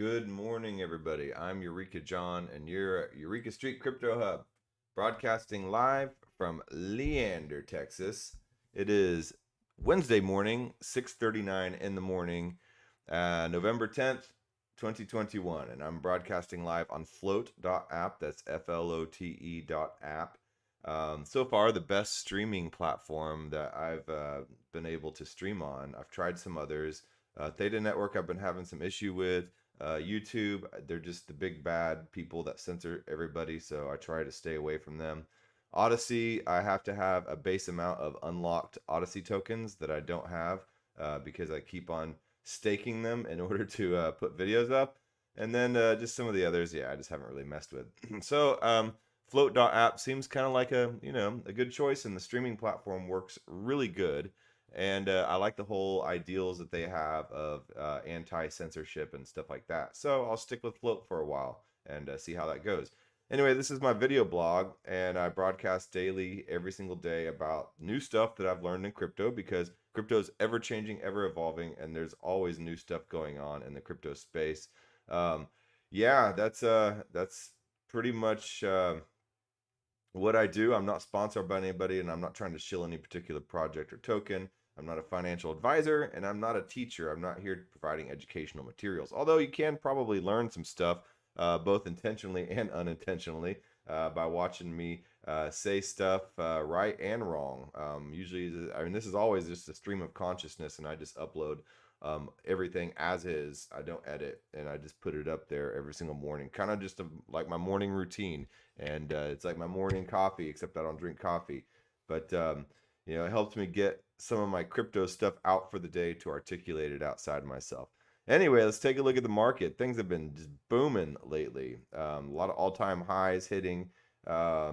Good morning, everybody. I'm Eureka John, and you're at Eureka Street Crypto Hub, broadcasting live from Leander, Texas. It is Wednesday morning, 6:39 in the morning, November 10th, 2021, and I'm broadcasting live on float.app. That's flote.app. So far, the best streaming platform that I've been able to stream on. I've tried some others. Theta Network, I've been having some issue with. YouTube, they're just the big bad people that censor everybody, so I try to stay away from them. Odyssey, I have to have a base amount of unlocked Odyssey tokens that I don't have because I keep on staking them in order to put videos up. And then just some of the others, yeah, I just haven't really messed with. So float.app seems kind of like a good choice, and the streaming platform works really good. And I like the whole ideals that they have of anti-censorship and stuff like that. So I'll stick with Float for a while and see how that goes. Anyway, this is my video blog, and I broadcast daily, every single day, about new stuff that I've learned in crypto, because crypto is ever changing, ever evolving, and there's always new stuff going on in the crypto space. Yeah, that's pretty much what I do. I'm not sponsored by anybody, and I'm not trying to shill any particular project or token. I'm not a financial advisor, and I'm not a teacher. I'm not here providing educational materials. Although you can probably learn some stuff, both intentionally and unintentionally, by watching me say stuff right and wrong. Usually, I mean, this is always just a stream of consciousness, and I just upload everything as is. I don't edit, and I just put it up there every single morning, kind of just like my morning routine. And it's like my morning coffee, except I don't drink coffee. But it helps me get some of my crypto stuff out for the day to articulate it outside myself. Anyway, let's take a look at the market. Things have been just booming lately. A lot of all-time highs hitting. I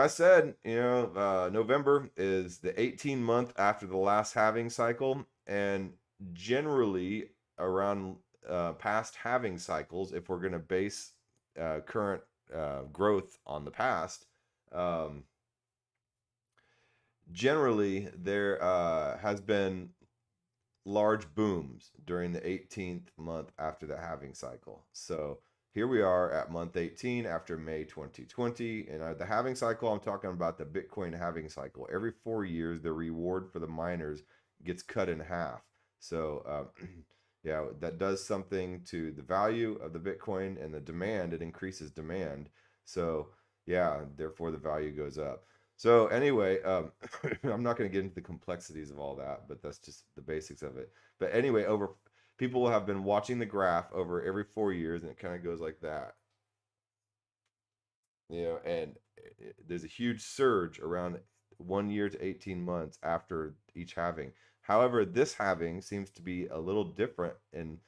said, November is the 18-month after the last halving cycle, and generally around past halving cycles, if we're going to base current growth on the past, um, generally there has been large booms during the 18th month after the halving cycle. So here we are at month 18 after May 2020. And the halving cycle, I'm talking about the Bitcoin halving cycle. Every 4 years, the reward for the miners gets cut in half. So, yeah, that does something to the value of the Bitcoin and the demand. It increases demand. So, yeah, therefore the value goes up. So anyway, I'm not going to get into the complexities of all that, but that's just the basics of it. But anyway, people have been watching the graph over every 4 years, and it kind of goes like that. And there's a huge surge around 1 year to 18 months after each halving. However, this halving seems to be a little different, and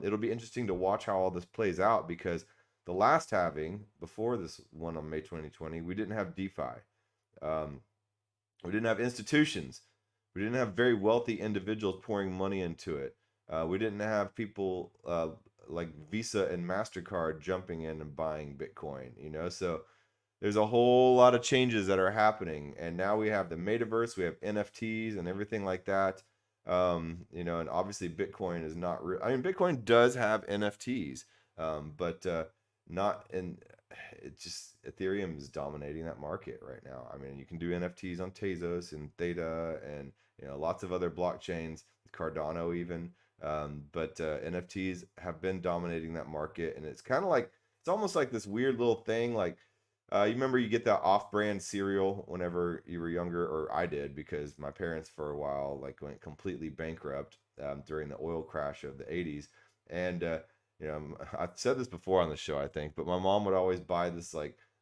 it'll be interesting to watch how all this plays out, because the last halving, before this one on May 2020, we didn't have DeFi. Um, we didn't have institutions. We didn't have very wealthy individuals pouring money into it. We didn't have people like Visa and MasterCard jumping in and buying Bitcoin, So there's a whole lot of changes that are happening. And now we have the metaverse, we have NFTs and everything like that. And obviously Bitcoin is not real. I mean, Bitcoin does have NFTs, but not in it. Just Ethereum is dominating that market right now. I mean, you can do NFTs on Tezos and Theta and lots of other blockchains, Cardano even. But NFTs have been dominating that market, and it's kind of like it's almost like this weird little thing. Like you remember you get that off-brand cereal whenever you were younger, or I did, because my parents for a while went completely bankrupt during the oil crash of the 80s, and I've said this before on the show, I think, but my mom would always buy this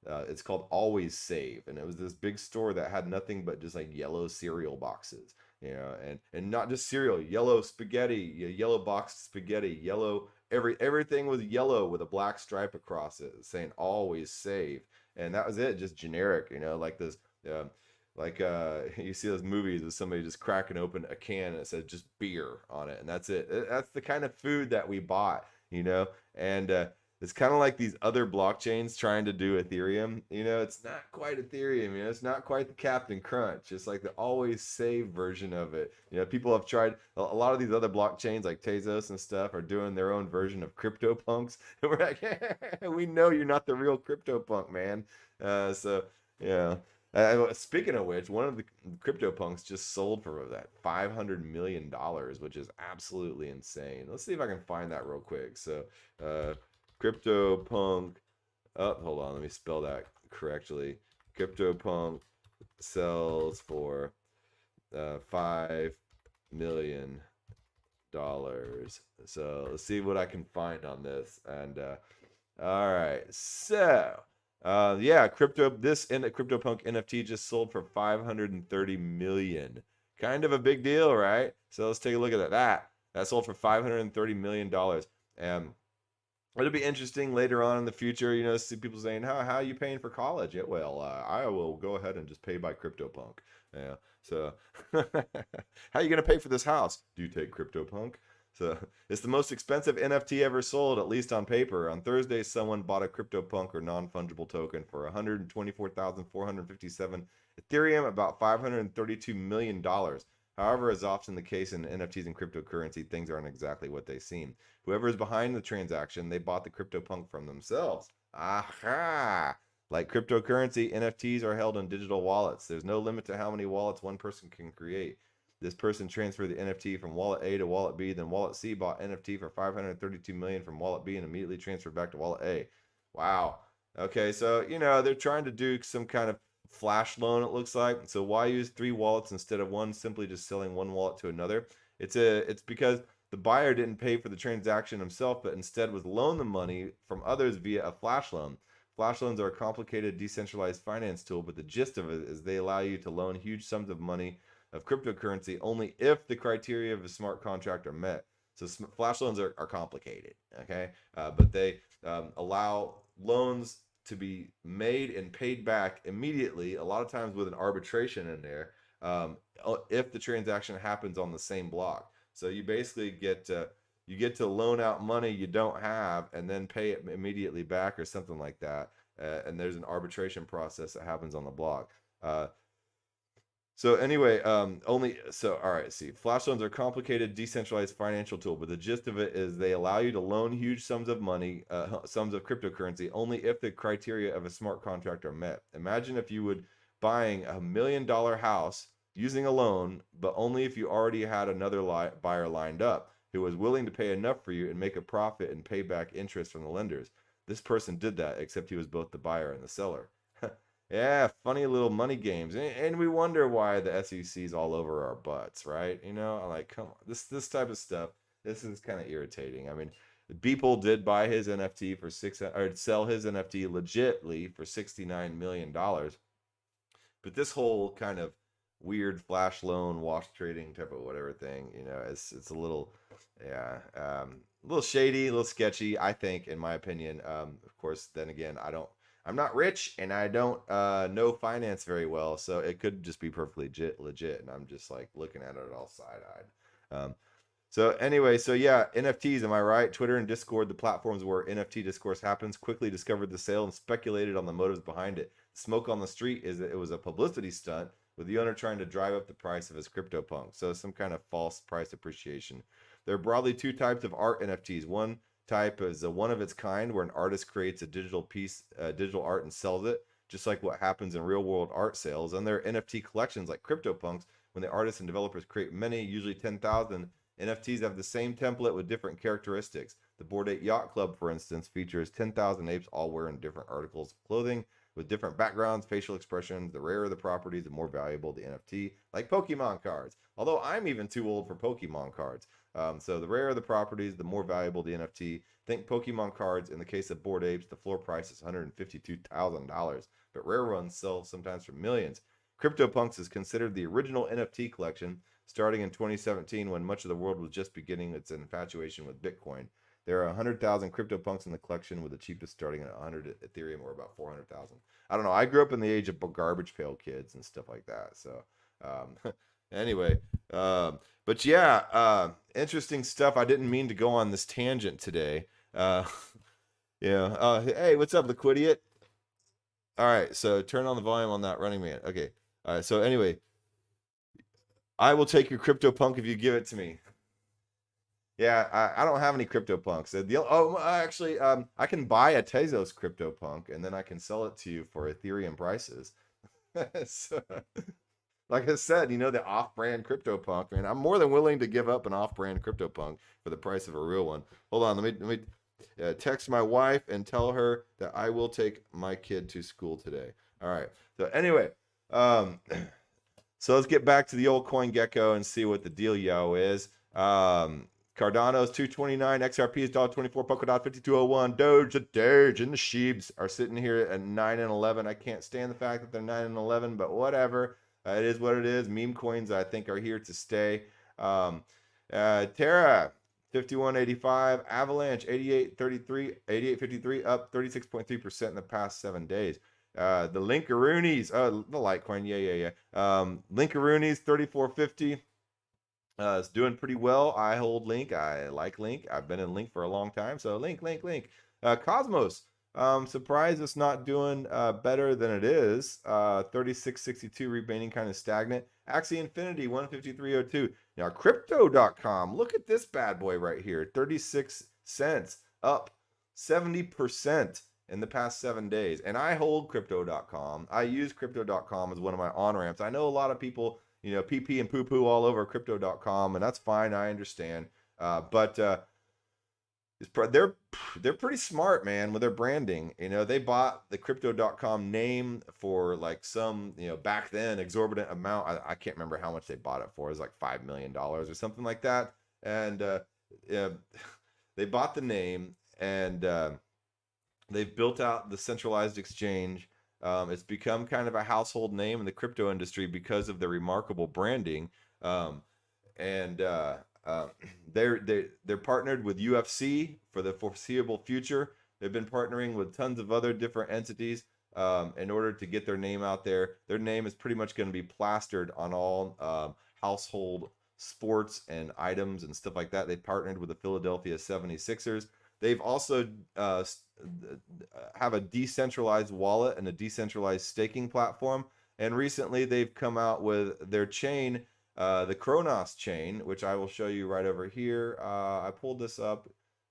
it's called Always Save, and it was this big store that had nothing but just like yellow cereal boxes, and not just cereal, yellow spaghetti, yellow boxed spaghetti, yellow everything was yellow with a black stripe across it saying Always Save, and that was it, just generic, like this. You see those movies with somebody just cracking open a can and it says just beer on it, and that's it. That's the kind of food that we bought, and it's kind of like these other blockchains trying to do Ethereum. It's not quite Ethereum. It's not quite the Captain Crunch. It's like the always save version of it. People have tried a lot of these other blockchains like Tezos and stuff are doing their own version of Cryptopunks. And we're like, we know you're not the real Cryptopunk, man. So yeah. Speaking of which, one of the Cryptopunks just sold for that $500 million, which is absolutely insane. Let's see if I can find that real quick. So, CryptoPunk. Oh, hold on. Let me spell that correctly. CryptoPunk sells for $5 million. So let's see what I can find on this. And all right, so yeah, CryptoPunk NFT just sold for 530 million. Kind of a big deal, right? So let's take a look at that. That sold for $530 million. It'll be interesting later on in the future, see people saying, how are you paying for college? Yeah, well, I will go ahead and just pay by CryptoPunk. Yeah. So how are you going to pay for this house? Do you take CryptoPunk? So it's the most expensive NFT ever sold, at least on paper. On Thursday, someone bought a CryptoPunk or non-fungible token for 124,457 Ethereum, about $532 million. However, as often the case in NFTs and cryptocurrency, things aren't exactly what they seem. Whoever is behind the transaction, they bought the CryptoPunk from themselves. Aha! Like cryptocurrency, NFTs are held in digital wallets. There's no limit to how many wallets one person can create. This person transferred the NFT from wallet A to wallet B, then wallet C bought NFT for 532 million from wallet B and immediately transferred back to wallet A. Wow. Okay, so they're trying to do some kind of flash loan, it looks like. So why use 3 wallets instead of one, simply just selling one wallet to another? It's because the buyer didn't pay for the transaction himself, but instead was loaned the money from others via a flash loan. Flash loans are a complicated decentralized finance tool, but the gist of it is they allow you to loan huge sums of money of cryptocurrency only if the criteria of a smart contract are met. So flash loans are complicated, okay? But they allow loans to be made and paid back immediately, a lot of times with an arbitration in there, if the transaction happens on the same block. So you basically get to loan out money you don't have and then pay it immediately back or something like that. And there's an arbitration process that happens on the block. So anyway, all right, see, flash loans are a complicated decentralized financial tool, but the gist of it is they allow you to loan huge sums of money, sums of cryptocurrency, only if the criteria of a smart contract are met. Imagine if you would buying $1 million house using a loan, but only if you already had another buyer lined up who was willing to pay enough for you and make a profit and pay back interest from the lenders. This person did that, except he was both the buyer and the seller. Yeah, funny little money games, and we wonder why the SEC's all over our butts, right? Like, come on, this type of stuff. This is kind of irritating. I mean, Beeple did buy his NFT for sell his NFT legitly for $69 million, but this whole kind of weird flash loan, wash trading type of whatever thing, it's a little, yeah, a little shady, a little sketchy, I think, in my opinion. Of course, then again, I'm not rich and I don't know finance very well, so it could just be perfectly legit, and I'm just like looking at it all side-eyed. So anyway, so yeah, NFTs, am I right? Twitter and Discord, the platforms where NFT discourse happens, quickly discovered the sale and speculated on the motives behind it. Smoke on the street is that it was a publicity stunt with the owner trying to drive up the price of his CryptoPunk, so some kind of false price appreciation. There are broadly 2 types of art NFTs. One type is a one of its kind, where an artist creates a digital piece, digital art, and sells it, just like what happens in real world art sales. And there are NFT collections like CryptoPunks, when the artists and developers create many, usually 10,000 NFTs, have the same template with different characteristics. The Bored Ape Yacht Club, for instance, features 10,000 apes all wearing different articles of clothing with different backgrounds, facial expressions. The rarer the properties, the more valuable the NFT, like Pokemon cards. Although I'm even too old for Pokemon cards. So the rarer the properties, the more valuable the NFT. Think Pokemon cards. In the case of Bored Apes, the floor price is $152,000, but rare ones sell sometimes for millions. CryptoPunks is considered the original NFT collection, starting in 2017 when much of the world was just beginning its infatuation with Bitcoin. There are 100,000 CryptoPunks in the collection, with the cheapest starting at 100 Ethereum, or about 400,000. I don't know. I grew up in the age of garbage pail kids and stuff like that. So anyway, but yeah, interesting stuff. I didn't mean to go on this tangent today. Yeah. Hey, what's up, Liquidiot? All right. So turn on the volume on that Running Man. Okay. All right. So anyway, I will take your Cryptopunk if you give it to me. Yeah, I don't have any CryptoPunks. Actually, I can buy a Tezos CryptoPunk and then I can sell it to you for Ethereum prices. So, like I said, the off-brand CryptoPunk, man. I'm more than willing to give up an off-brand CryptoPunk for the price of a real one. Hold on, let me text my wife and tell her that I will take my kid to school today. All right. So anyway, um, so let's get back to the old CoinGecko and see what the dealio is. Cardano's 229, XRP is $1.24, Polkadot 5201, Doge, and the Sheebs are sitting here at 9 and 11. I can't stand the fact that they're 9 and 11, but whatever. It is what it is. Meme coins, I think, are here to stay. Terra, 51.85, Avalanche, 88.53, up 36.3% in the past 7 days. The Linkaroonies, the Litecoin, yeah. Linkaroonies, 34.50. It's doing pretty well. I hold Link. I like Link. I've been in Link for a long time. So Link. Cosmos. Surprised it's not doing better than it is. 36.62 remaining kind of stagnant. Axie Infinity 153.02. Now Crypto.com. Look at this bad boy right here. 36 cents, up 70% in the past 7 days. And I hold Crypto.com. I use Crypto.com as one of my on ramps. I know a lot of people PP and poo-poo all over Crypto.com, and that's fine. I understand. But they're pretty smart, man, with their branding. They bought the Crypto.com name for like some, back then exorbitant amount. I can't remember how much they bought it for. It was like $5 million or something like that. And they bought the name, and they've built out the centralized exchange. It's become kind of a household name in the crypto industry because of their remarkable branding. And they're partnered with UFC for the foreseeable future. They've been partnering with tons of other different entities in order to get their name out there. Their name is pretty much going to be plastered on all household sports and items and stuff like that. They partnered with the Philadelphia 76ers. They've also have a decentralized wallet and a decentralized staking platform. And recently they've come out with their chain, the Cronos chain, which I will show you right over here. I pulled this up.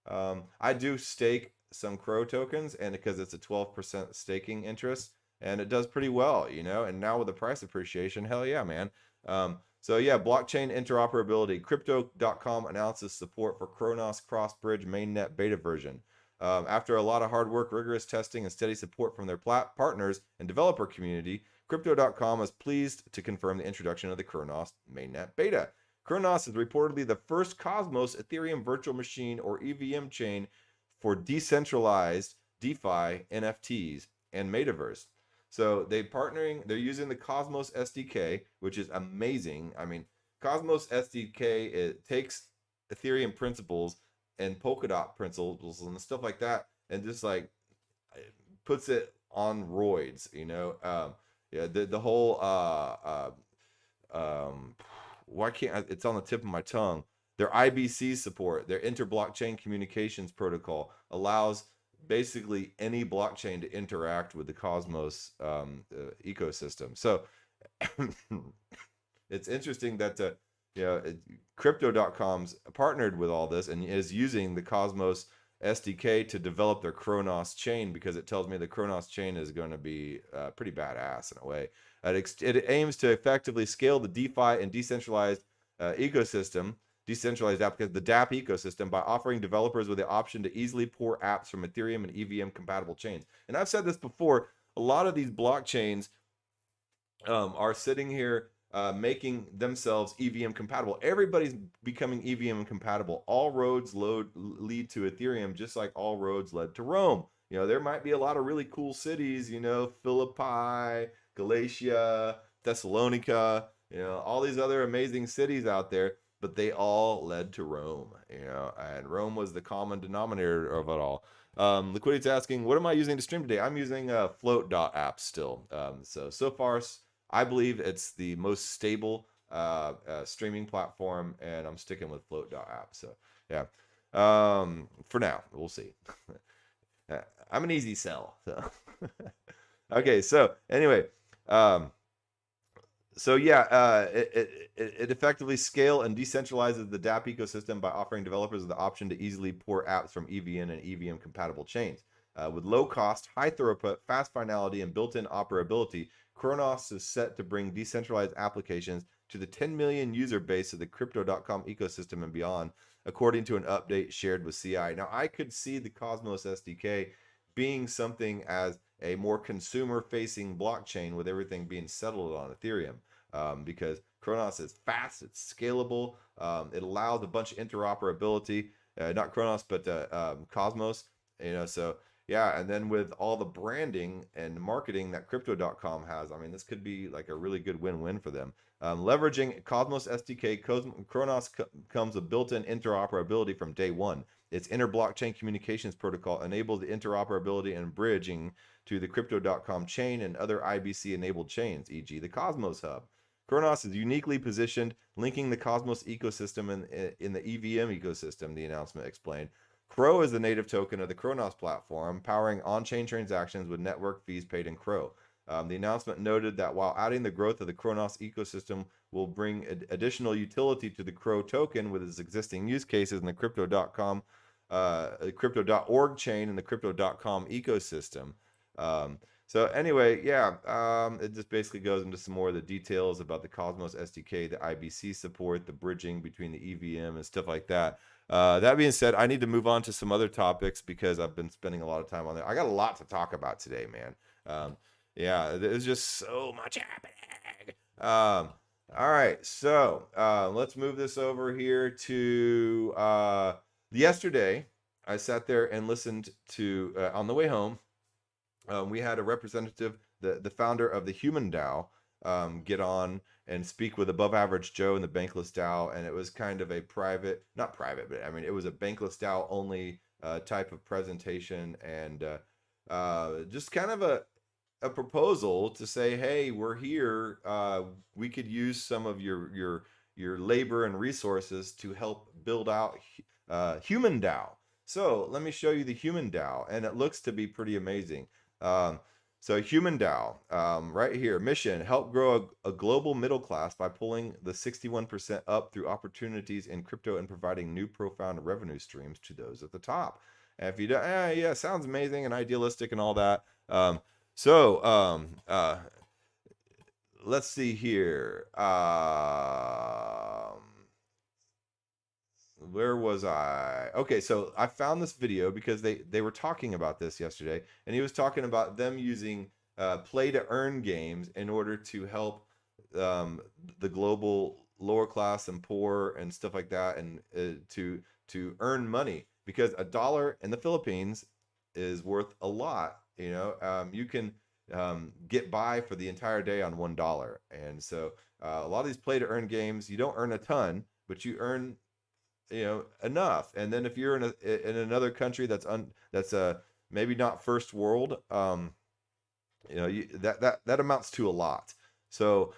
I do stake some Crow tokens, and because it's a 12% staking interest, and it does pretty well, and now with the price appreciation, hell yeah, man. So yeah, blockchain interoperability. Crypto.com announces support for Cronos cross-bridge mainnet beta version. After a lot of hard work, rigorous testing, and steady support from their partners and developer community, Crypto.com is pleased to confirm the introduction of the Cronos mainnet beta. Cronos is reportedly the first Cosmos Ethereum virtual machine or EVM chain for decentralized DeFi, NFTs, and metaverse. So they're using the Cosmos SDK, which is amazing. I mean, Cosmos SDK, it takes Ethereum principles and Polkadot principles and stuff like that, and just like puts it on roids. Yeah, the whole why can't it's on the tip of my tongue. Their IBC support, their inter-blockchain communications protocol, allows basically any blockchain to interact with the Cosmos ecosystem. So it's interesting that Crypto.com's partnered with all this and is using the Cosmos SDK to develop their Cronos chain, because it tells me the Cronos chain is going to be pretty badass in a way. It aims to effectively scale the DeFi and decentralized decentralized applications, the DApp ecosystem, by offering developers with the option to easily port apps from Ethereum and EVM compatible chains. And I've said this before, a lot of these blockchains are sitting here making themselves EVM compatible. Everybody's becoming EVM compatible. All roads lead to Ethereum, just like all roads led to Rome. There might be a lot of really cool cities, Philippi, Galatia, Thessalonica, all these other amazing cities out there, but they all led to Rome, and Rome was the common denominator of it all. Liquidity's asking, what am I using to stream today? I'm using Float.app still. So far, I believe it's the most stable streaming platform, and I'm sticking with Float.app. So yeah, for now, we'll see. I'm an easy sell. So. Okay, so anyway, um, so yeah, it effectively scale and decentralizes the DApp ecosystem by offering developers the option to easily port apps from EVM and EVM compatible chains. With low cost, high throughput, fast finality, and built-in operability, Cronos is set to bring decentralized applications to the 10 million user base of the Crypto.com ecosystem and beyond, according to an update shared with CI. Now, I could see the Cosmos SDK being something as a more consumer-facing blockchain with everything being settled on Ethereum. Because Cronos is fast, it's scalable, it allows a bunch of interoperability. Not Cronos, but Cosmos. So yeah, and then with all the branding and marketing that Crypto.com has, I mean, this could be like a really good win-win for them. Leveraging Cosmos SDK, Cronos comes with built-in interoperability from day one. Its inter-blockchain communications protocol enables the interoperability and bridging to the Crypto.com chain and other IBC-enabled chains, e.g. the Cosmos Hub. Cronos is uniquely positioned, linking the Cosmos ecosystem in the EVM ecosystem, the announcement explained. Crow is the native token of the Cronos platform, powering on-chain transactions with network fees paid in Crow. The announcement noted that while adding the growth of the Cronos ecosystem will bring additional utility to the Crow token with its existing use cases in the Crypto.com, Crypto.org chain and the Crypto.com ecosystem. So anyway, yeah, it just basically goes into some more of the details about the Cosmos SDK, the IBC support, the bridging between the EVM and stuff like that. That being said, I need to move on to some other topics because I've been spending a lot of time on there. I got a lot to talk about today, man. Yeah, there's just so much happening. All right, so let's move this over here to yesterday. I sat there and listened to on the way home. We had a representative, the founder of the HumanDAO, get on and speak with Above Average Joe and the Bankless DAO, and it was kind of a private, not private, but I mean it was a Bankless DAO only type of presentation, and just kind of a proposal to say, hey, we're here. We could use some of your labor and resources to help build out HumanDAO. So let me show you the HumanDAO, and it looks to be pretty amazing. So HumanDAO, right here, mission, help grow a global middle class by pulling the 61% up through opportunities in crypto and providing new profound revenue streams to those at the top. And if you don't, yeah, sounds amazing and idealistic and all that. Let's see here. Where was I? Okay, so I found this video because they were talking about this yesterday, and he was talking about them using play to earn games in order to help the global lower class and poor and stuff like that, and to earn money, because $1 in the Philippines is worth a lot. You can get by for the entire day on $1, and so a lot of these play to earn games, you don't earn a ton, but you earn enough. And then if you're in another country that's maybe not first world, that amounts to a lot. So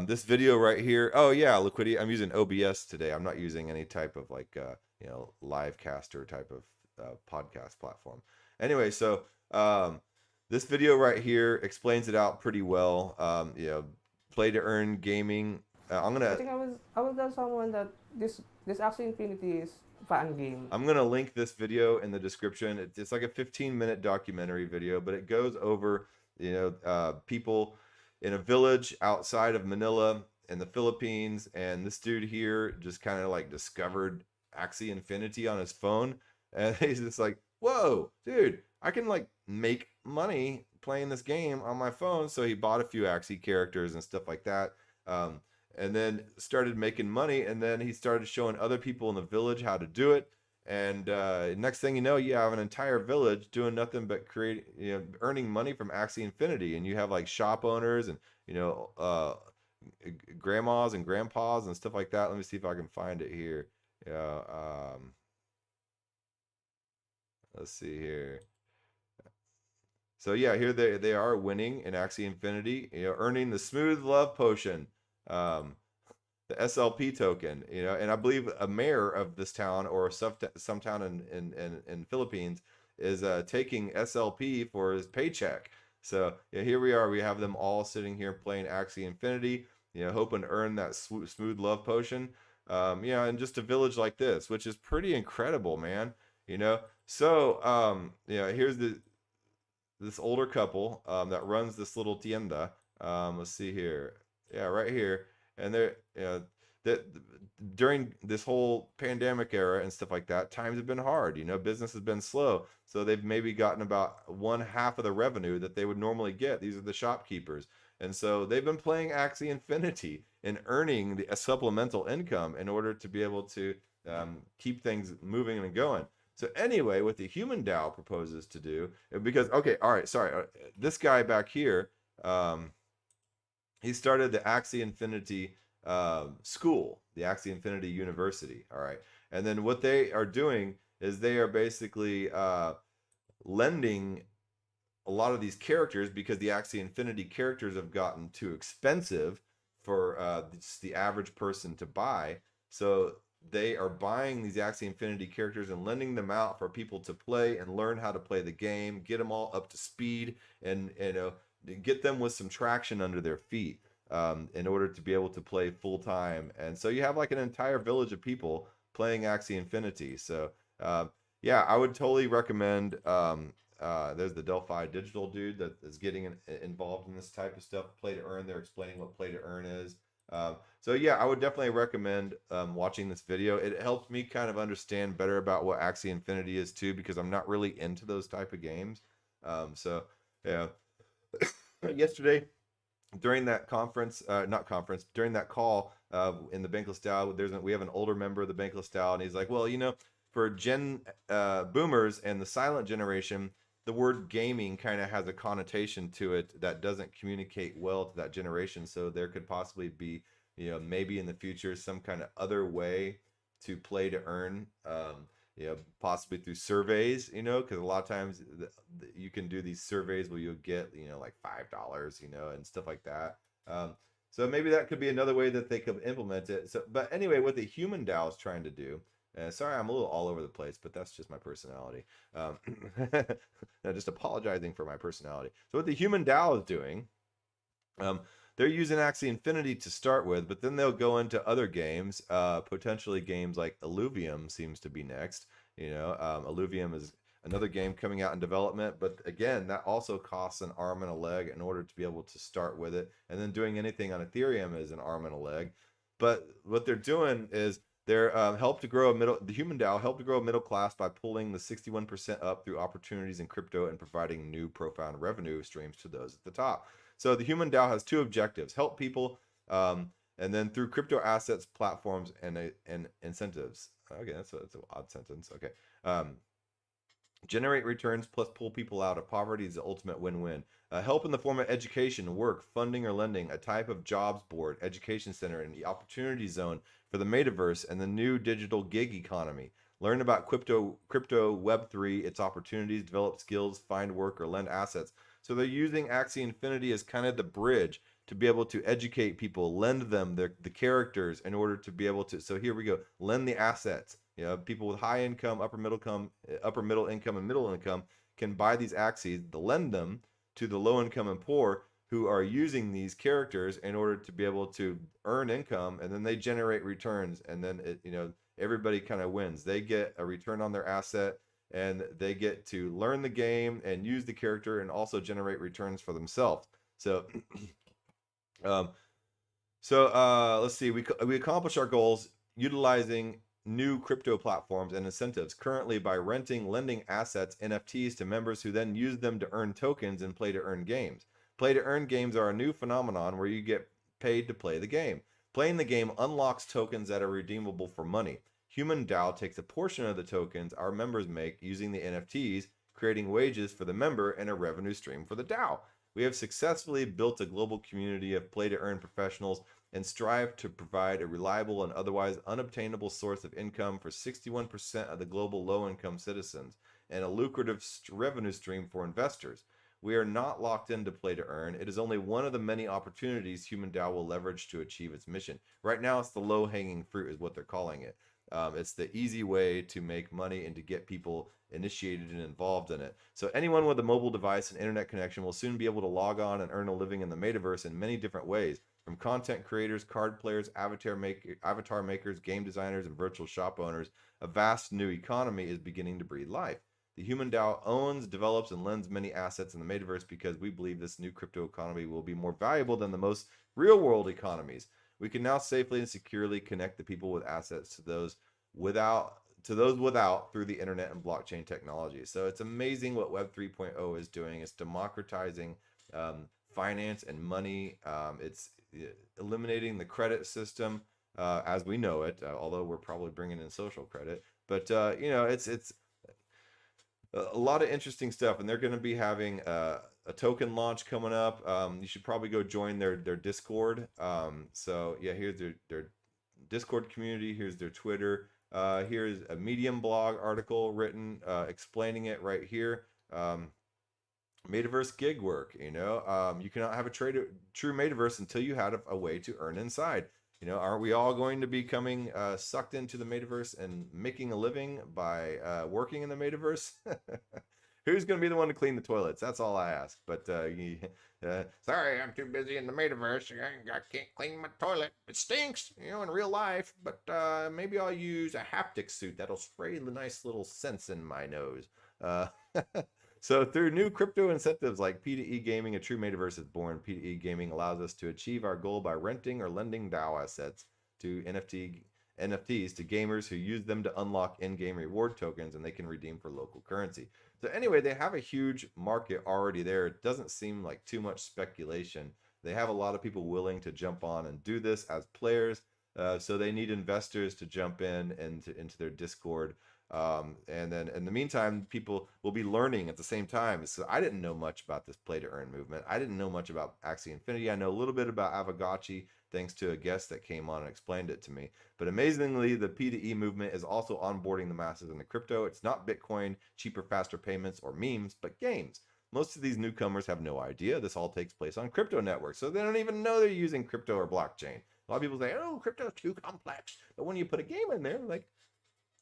this video right here, oh yeah, liquidity, I'm using OBS today. I'm not using any type of like live caster type of podcast platform. Anyway, so this video right here explains it out pretty well. Play to earn gaming. I think I will tell someone that this Axie Infinity is fan game. I'm gonna link this video in the description. It's like a 15-minute documentary video, but it goes over people in a village outside of Manila in the Philippines, and this dude here just kind of like discovered Axie Infinity on his phone, and he's just like, "Whoa, dude, I can like make money playing this game on my phone." So he bought a few Axie characters and stuff like that. And then started making money, and then he started showing other people in the village how to do it, and next thing you know, you have an entire village doing nothing but earning money from Axie Infinity, and you have like shop owners and grandmas and grandpas and stuff like that. Let me see if I can find it here. Let's see here. So yeah, here they are winning in Axie Infinity, earning the Smooth Love Potion, the SLP token, and I believe a mayor of this town or some town in Philippines is taking SLP for his paycheck. So yeah, here we are. We have them all sitting here playing Axie Infinity, hoping to earn that smooth love potion. In just a village like this, which is pretty incredible, man. So here's this older couple that runs this little tienda. Let's see here. Yeah, right here. And they're, that during this whole pandemic era and stuff like that, times have been hard. Business has been slow. So they've maybe gotten about one half of the revenue that they would normally get. These are the shopkeepers. And so they've been playing Axie Infinity and earning a supplemental income in order to be able to keep things moving and going. So anyway, what the HumanDAO proposes to do, because okay, all right, sorry, this guy back here, he started the Axie Infinity school, the Axie Infinity University. All right, and then what they are doing is they are basically lending a lot of these characters because the Axie Infinity characters have gotten too expensive for the average person to buy. So they are buying these Axie Infinity characters and lending them out for people to play and learn how to play the game, get them all up to speed, and get them with some traction under their feet in order to be able to play full time. And so you have like an entire village of people playing Axie Infinity. So yeah, I would totally recommend. There's the Delphi Digital dude that is getting involved in this type of stuff. Play to earn. They're explaining what play to earn is. So yeah, I would definitely recommend watching this video. It helped me kind of understand better about what Axie Infinity is too, because I'm not really into those type of games. So yeah, yesterday during that conference, during that call in the Bankless DAO, we have an older member of the Bankless DAO, and he's like, well, for Gen boomers and the silent generation, the word gaming kind of has a connotation to it that doesn't communicate well to that generation. So there could possibly be, maybe in the future, some kind of other way to play to earn, possibly through surveys, because a lot of times you can do these surveys where you'll get, like $5, and stuff like that. So maybe that could be another way that they could implement it. So, but anyway, what the HumanDAO is trying to do, sorry, I'm a little all over the place, but that's just my personality. Just apologizing for my personality. So what the HumanDAO is doing, they're using Axie Infinity to start with, but then they'll go into other games, potentially games like Illuvium seems to be next. Illuvium is another game coming out in development, but again, that also costs an arm and a leg in order to be able to start with it. And then doing anything on Ethereum is an arm and a leg. But what they're doing is they're the HumanDAO helped to grow a middle class by pulling the 61% up through opportunities in crypto and providing new profound revenue streams to those at the top. So the HumanDAO has two objectives: help people, and then through crypto assets, platforms, and incentives. Okay, that's an odd sentence. Okay, generate returns plus pull people out of poverty is the ultimate win-win. Help in the form of education, work, funding, or lending, a type of jobs board, education center, and the opportunity zone for the metaverse and the new digital gig economy. Learn about crypto Web3, its opportunities, develop skills, find work, or lend assets. So they're using Axie Infinity as kind of the bridge to be able to educate people, lend them the characters in order to be able to. So here we go, lend the assets. People with high income, upper middle income, and middle income can buy these Axies, lend them to the low income and poor who are using these characters in order to be able to earn income, and then they generate returns, and then everybody kind of wins. They get a return on their asset, and they get to learn the game and use the character and also generate returns for themselves. So let's see, we accomplish our goals utilizing new crypto platforms and incentives currently by renting, lending assets, NFTs to members who then use them to earn tokens and play to earn games. Play to earn games are a new phenomenon where you get paid to play the game. Playing the game unlocks tokens that are redeemable for money. HumanDAO takes a portion of the tokens our members make using the NFTs, creating wages for the member and a revenue stream for the DAO. We have successfully built a global community of play-to-earn professionals and strive to provide a reliable and otherwise unobtainable source of income for 61% of the global low-income citizens and a lucrative revenue stream for investors. We are not locked into play to earn. It is only one of the many opportunities HumanDAO will leverage to achieve its mission. Right now, it's the low-hanging fruit is what they're calling it. It's the easy way to make money and to get people initiated and involved in it. So anyone with a mobile device and internet connection will soon be able to log on and earn a living in the metaverse in many different ways, from content creators, card players, avatar makers, game designers, and virtual shop owners. A vast new economy is beginning to breathe life. The HumanDAO owns, develops, and lends many assets in the metaverse because we believe this new crypto economy will be more valuable than the most real-world economies. We can now safely and securely connect the people with assets to those without through the internet and blockchain technology. So it's amazing what Web 3.0 is doing. It's democratizing finance and money. It's eliminating the credit system as we know it, although we're probably bringing in social credit. But it's a lot of interesting stuff, and they're going to be having a token launch coming up. You should probably go join their Discord. So yeah, here's their Discord community. Here's their Twitter. Here's a Medium blog article written explaining it right here. Metaverse gig work. You cannot have a true metaverse until you have a way to earn inside. Aren't we all going to be coming sucked into the metaverse and making a living by working in the metaverse? Who's going to be the one to clean the toilets? That's all I ask. But sorry, I'm too busy in the metaverse. I can't clean my toilet. It stinks, in real life. But maybe I'll use a haptic suit that'll spray the nice little scents in my nose. So through new crypto incentives like P2E gaming, a true metaverse is born. P2E gaming allows us to achieve our goal by renting or lending DAO assets to NFTs to gamers who use them to unlock in-game reward tokens, and they can redeem for local currency. So anyway, they have a huge market already there. It doesn't seem like too much speculation. They have a lot of people willing to jump on and do this as players. So they need investors to jump into their Discord. And then in the meantime, people will be learning at the same time. So I didn't know much about this play to earn movement. I didn't know much about Axie Infinity. I know a little bit about Avagachi thanks to a guest that came on and explained it to me. But amazingly, the P2E movement is also onboarding the masses into crypto. It's not Bitcoin, cheaper, faster payments, or memes, but games. Most of these newcomers have no idea this all takes place on crypto networks, so they don't even know they're using crypto or blockchain. A lot of people say, oh, crypto is too complex. But when you put a game in there, like,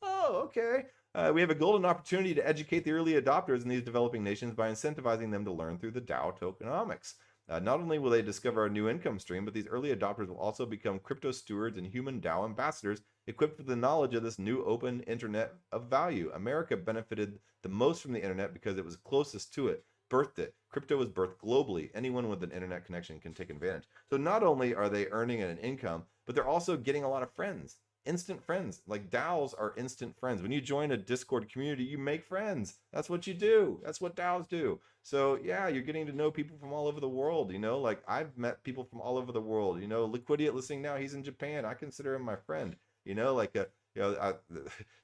oh, okay. We have a golden opportunity to educate the early adopters in these developing nations by incentivizing them to learn through the DAO tokenomics. Not only will they discover a new income stream, but these early adopters will also become crypto stewards and HumanDAO ambassadors equipped with the knowledge of this new open internet of value. America benefited the most from the internet because it was closest to it, birthed it. Crypto was birthed globally. Anyone with an internet connection can take advantage. So not only are they earning an income, but they're also getting a lot of friends. Instant friends. Like DAOs are instant friends. When you join a Discord community, you make friends. That's what you do. That's what DAOs do. So yeah, you're getting to know people from all over the world. Like I've met people from all over the world. Liquidiate listening now, he's in Japan. I consider him my friend.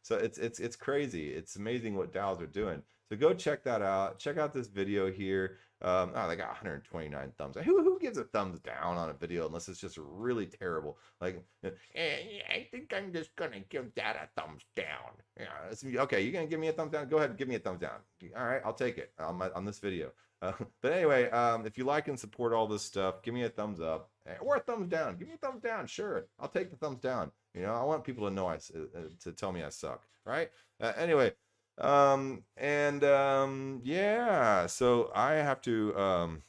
So it's crazy. It's amazing what DAOs are doing. So go check that out. Check out this video here. They got 129 thumbs. Who gives a thumbs down on a video unless it's just really terrible? Like, I think I'm just gonna give that a thumbs down. Yeah, okay. You're gonna give me a thumbs down? Go ahead and give me a thumbs down. All right, I'll take it on this video. But anyway, if you like and support all this stuff, give me a thumbs up or a thumbs down. Give me a thumbs down. Sure, I'll take the thumbs down. I want people to know to tell me I suck. Right? Anyway. Yeah, so I have to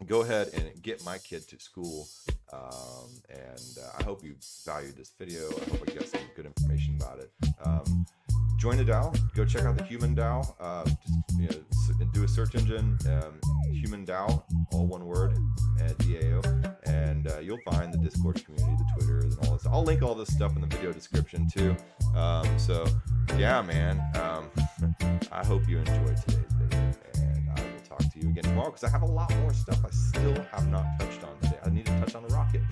go ahead and get my kid to school, and I hope you valued this video. I hope you got some good information about it. Join the DAO. Go check out the HumanDAO. Do a search engine, HumanDAO, all one word, DAO, and you'll find the Discord community, the Twitter, and all this. I'll link all this stuff in the video description too. So yeah, man. I hope you enjoyed today's video, and I will talk to you again tomorrow because I have a lot more stuff I still have not touched on today. I need to touch on the rocket.